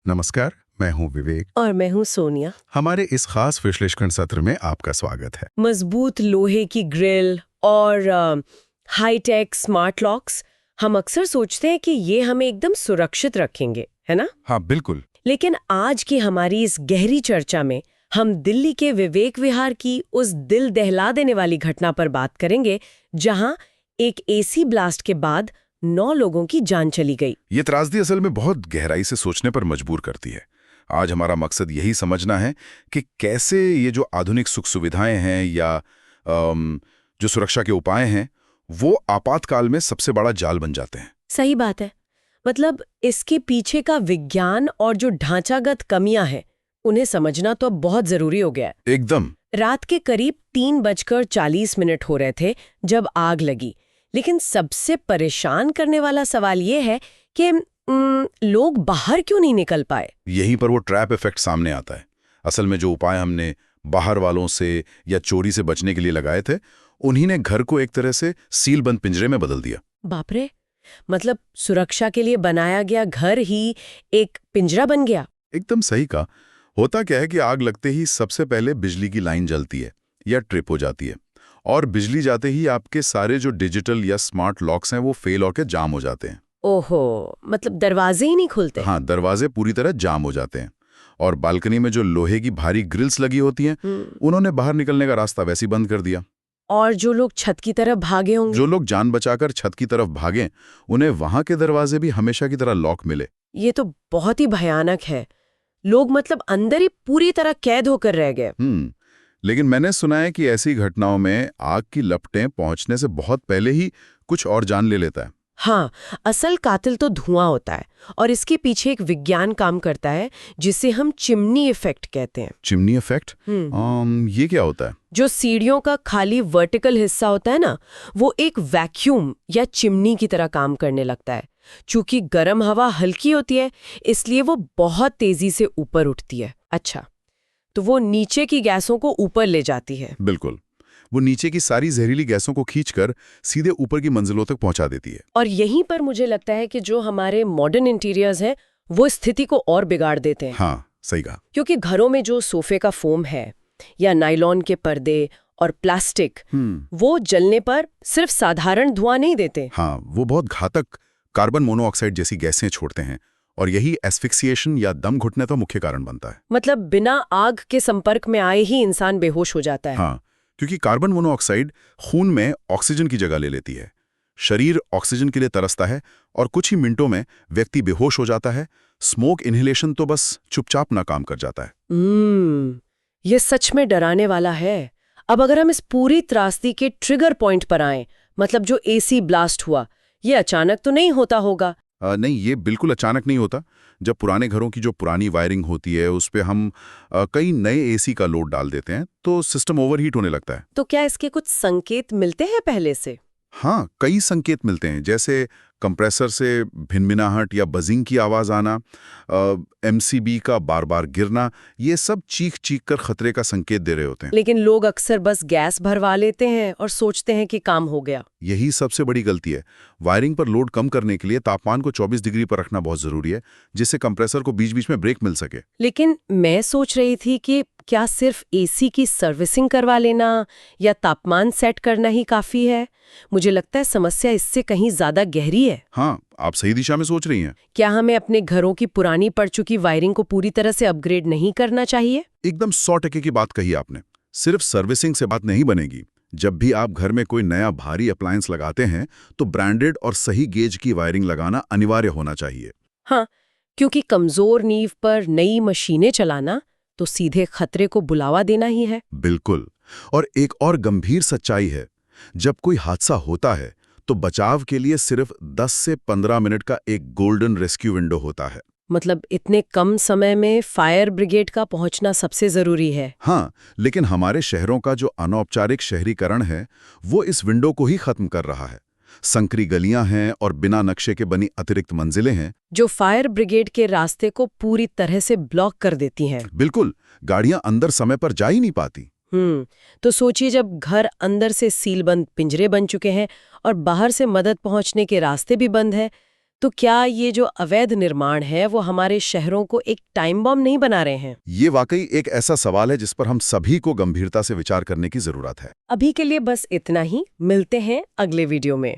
नमस्कार, मैं हूं विवेक। और मैं हूँ सोनिया। हमारे इस खास विश्लेषण सत्र में आपका स्वागत है। मजबूत लोहे की ग्रिल और हाईटेक स्मार्ट लॉक्स, हम अक्सर सोचते हैं कि ये हमें एकदम सुरक्षित रखेंगे, है ना? हाँ, बिल्कुल। लेकिन आज की हमारी इस गहरी चर्चा में हम दिल्ली के विवेक विहार की उस दिल दहला देने वाली घटना पर बात करेंगे, जहां एक एसी ब्लास्ट के बाद 9 लोगों की जान चली गई। ये त्रासदी असल में बहुत गहराई से सोचने पर मजबूर करती है। आज हमारा मकसद यही समझना है कि कैसे ये जो आधुनिक सुख सुविधाएं हैं या जो सुरक्षा के उपाय हैं, वो आपातकाल में सबसे बड़ा जाल बन जाते हैं। सही बात है। मतलब इसके पीछे का विज्ञान और जो ढांचागत कमियां हैं, उन्हें समझना तो अब बहुत जरूरी हो गया है। एकदम। रात के करीब 3:40 हो रहे थे जब आग लगी। लेकिन सबसे परेशान करने वाला सवाल ये है कि लोग बाहर क्यों नहीं निकल पाए। यहीं पर वो ट्रैप इफेक्ट सामने आता है। असल में जो उपाय हमने बाहर वालों से या चोरी से बचने के लिए लगाए थे, उन्हीं ने घर को एक तरह से सील बंद पिंजरे में बदल दिया। बाप रे, मतलब सुरक्षा के लिए बनाया गया घर ही एक पिंजरा बन गया। एकदम सही कहा। होता क्या है कि आग लगते ही सबसे पहले बिजली की लाइन जलती है या ट्रिप हो जाती है, और बिजली जाते ही आपके सारे जो डिजिटल या स्मार्ट लॉक्स हैं वो फेल होकर जाम हो जाते हैं। ओहो, मतलब दरवाजे ही नहीं खुलते। हाँ, दरवाजे पूरी तरह जाम हो जाते हैं। और बालकनी में जो लोहे की भारी ग्रिल्स लगी होती हैं, उन्होंने बाहर निकलने का रास्ता वैसे ही बंद कर दिया। और जो लोग छत की तरफ भागे होंगे, जो लोग जान बचाकर छत की तरफ भागे, उन्हें वहां के दरवाजे भी हमेशा की तरह लॉक मिले। ये तो बहुत ही भयानक है। लोग मतलब अंदर ही पूरी तरह कैद होकर रह गए। लेकिन मैंने सुना है कि ऐसी घटनाओं में आग की लपटें पहुंचने से बहुत पहले ही कुछ और जान ले लेता है। हाँ, असल कातिल तो धुआं होता है और इसके पीछे एक विज्ञान काम करता है जिसे हम चिमनी इफेक्ट कहते हैं। Chimney effect? ये क्या होता है? जो सीढ़ियों का खाली वर्टिकल हिस्सा होता है ना, वो एक वैक्यूम या चिमनी की तरह काम करने लगता है। चूंकि गर्म हवा हल्की होती है, इसलिए वो बहुत तेजी से ऊपर उठती है। अच्छा, तो वो नीचे की गैसों को ऊपर ले जाती है। बिल्कुल, वो नीचे की सारी जहरीली गैसों को खींचकर सीधे ऊपर की मंजिलों तक पहुंचा देती है। और यहीं पर मुझे लगता है कि जो हमारे मॉडर्न इंटीरियर्स हैं, वो स्थिति को और बिगाड़ देते हैं। हाँ, सही कहा। क्योंकि घरों में जो सोफे का फोम है या नायलॉन के पर्दे और प्लास्टिक, वो जलने पर सिर्फ साधारण धुआं नहीं देते। हाँ, वो बहुत घातक कार्बन मोनोऑक्साइड जैसी गैसें छोड़ते हैं, और यही एस्फिक्सिएशन या दम घुटने का मुख्य कारण बनता है। मतलब बिना आग के संपर्क में आए ही इंसान बेहोश हो जाता है। हाँ, क्योंकि कार्बन मोनोऑक्साइड खून में ऑक्सीजन की जगह ले लेती है। शरीर ऑक्सीजन के लिए तरसता है और कुछ ही मिनटों में व्यक्ति बेहोश हो जाता है। स्मोक इनहेलेशन तो बस चुपचाप नाकाम कर जाता है। ये सच में डराने वाला है। अब अगर हम इस पूरी त्रासदी के ट्रिगर पॉइंट पर आएं, मतलब जो एसी ब्लास्ट हुआ, ये अचानक तो नहीं होता होगा। नहीं, ये बिल्कुल अचानक नहीं होता। जब पुराने घरों की जो पुरानी वायरिंग होती है, उस पे हम कई नए एसी का लोड डाल देते हैं, तो सिस्टम ओवरहीट होने लगता है। तो क्या इसके कुछ संकेत मिलते हैं पहले से? हाँ, कई संकेत मिलते हैं, जैसे कंप्रेसर से भिनभिनाहट या बजिंग की आवाज़ आना, एमसीबी का बार बार गिरना, ये सब चीख चीख कर खतरे का संकेत दे रहे होते हैं। लेकिन लोग अक्सर बस गैस भरवा लेते हैं और सोचते हैं कि काम हो गया। यही सबसे बड़ी गलती है। वायरिंग पर लोड कम करने के लिए तापमान को 24 डिग्री पर रखना बहुत ज़रूरी है, जिससे कंप्रेसर को बीच बीच में ब्रेक मिल सके। लेकिन मैं सोच रही थी कि क्या सिर्फ एसी की सर्विसिंग करवा लेना या तापमान सेट करना ही काफ़ी है? मुझे लगता है समस्या इससे कहीं ज़्यादा गहरी है। हाँ, आप सही दिशा में सोच रही हैं। क्या हमें अपने घरों की पुरानी पड़ चुकी वायरिंग को पूरी तरह से अपग्रेड नहीं करना चाहिए? एकदम 100% की बात कही आपने। सिर्फ सर्विसिंग से बात नहीं बनेगी। जब भी आप घर में कोई नया भारी अप्लायंस लगाते हैं, तो ब्रांडेड और सही गेज की वायरिंग लगाना अनिवार्य होना चाहिए। हाँ, क्योंकि कमजोर नींव पर नई मशीनें चलाना तो सीधे खतरे को बुलावा देना ही है। बिल्कुल। और एक और गंभीर सच्चाई है, जब कोई हादसा होता है तो बचाव के लिए सिर्फ 10 से 15 मिनट का एक गोल्डन रेस्क्यू विंडो होता है। मतलब इतने कम समय में फायर ब्रिगेड का पहुंचना सबसे जरूरी है। हाँ, लेकिन हमारे शहरों का जो अनौपचारिक शहरीकरण है, वो इस विंडो को ही खत्म कर रहा है। संकरी गलियां हैं और बिना नक्शे के बनी अतिरिक्त मंजिलें हैं, जो फायर ब्रिगेड के रास्ते को पूरी तरह से ब्लॉक कर देती हैं। बिल्कुल, गाड़ियां अंदर समय पर जा ही नहीं पाती। तो सोचिए, जब घर अंदर से सीलबंद पिंजरे बन चुके हैं और बाहर से मदद पहुंचने के रास्ते भी बंद है, तो क्या ये जो अवैध निर्माण है वो हमारे शहरों को एक टाइम बम नहीं बना रहे हैं? ये वाकई एक ऐसा सवाल है जिस पर हम सभी को गंभीरता से विचार करने की जरूरत है। अभी के लिए बस इतना ही। मिलते हैं अगले वीडियो में।